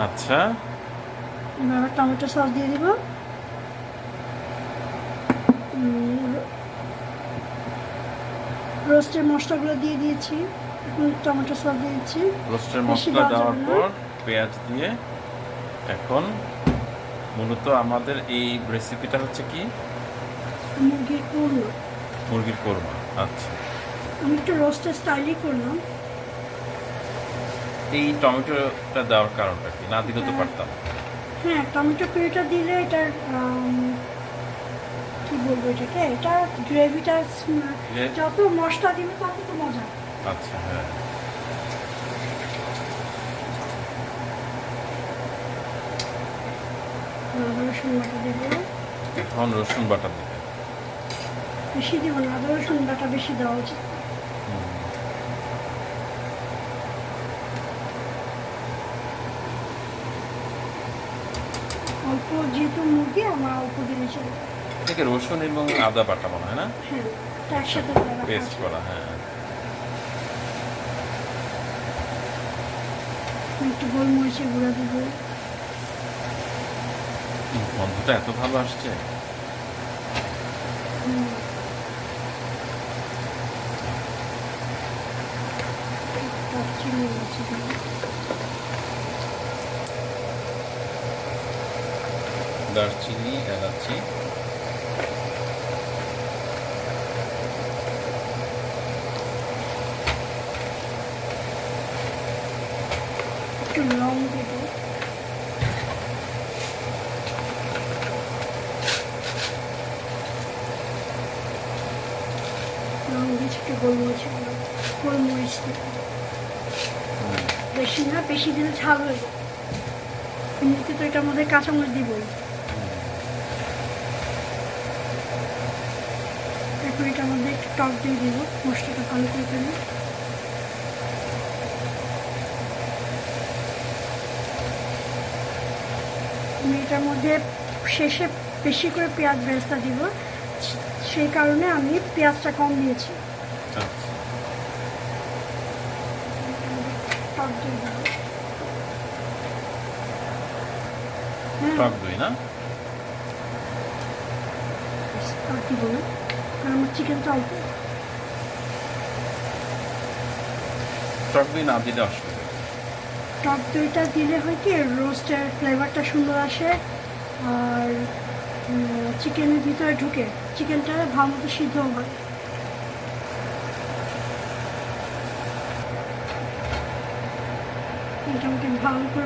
আচ্ছা, এবার tomato sauce দিয়ে দিব। রোস্টের মশলাগুলো দিয়ে দিয়েছি, এখন টমেটো সস দিয়ে দিচ্ছি। রোস্টের বেশি মশলা দেওয়ার যাবে না। পর পেঁয়াজ দিয়ে এখন মূলত আমাদের এই রেসিপিটা হচ্ছে কি? মুরগির কোরমা। মুরগির কোরমা। আচ্ছা, আমি একটু রোস্টের স্টাইলই করলাম। এই টমেটোটা দেওয়ার কারণটা কি? না দিলে তো পারতাম। হ্যাঁ, টমেটো পিউরিটা দিলে এটার কি বলবো এটাকে, এটা গ্রেভিটা যত মশলা দিবে তত তো মজা। আচ্ছা, হ্যাঁ। আদা রসুন বাটা দেবো। এখন রসুন বাটা দিবে। বেশি দিব না, আদা রসুন বাটা বেশি দেওয়া উচিত। অল্প, যেহেতু মুরগি আমার অল্প দিলে চলে। থেকে রসুন এবং আদা বাটা মনে হয় না? হ্যাঁ, এটা একসাথে পেস্ট করা, হ্যাঁ। একটু গোলমরিচের গুঁড়া দিব। গন্ধটা এত ভালো আসছে। দারচিনি আছে, দারচিনি, এলাচি, একটু লং দেবো। লং দিয়েছি, একটু গোলমরিচের গুঁড়া। গোলমরিচ দেবো বেশি না, বেশি দিলে ঝাল হয়ে যায়। এমনিতে তো এটার মধ্যে কাঁচামরিচ দিবই। এখন এটার মধ্যে একটু টক দিয়ে দিব, মশলাটা ভালো করে ফেলে। আমি এটার মধ্যে শেষে বেশি করে পেঁয়াজ বেরেস্তা দিব, সেই কারণে আমি পেঁয়াজটা কম দিয়েছি। আচ্ছা। টক দিয়ে দিব। হ্যাঁ, টক দই না? আর দিব না, কারণ আমার চিকেনটা অল্প। টক দই না দিলে অসুবিধা নেই। টক দইটা দিলে হয় কি, রোস্টের ফ্লেভারটা সুন্দর আসে, আর চিকেনের ভিতরে ঢুকে চিকেনটা ভালো মতো সিদ্ধ হয়। এটা আমাকে ভালো করে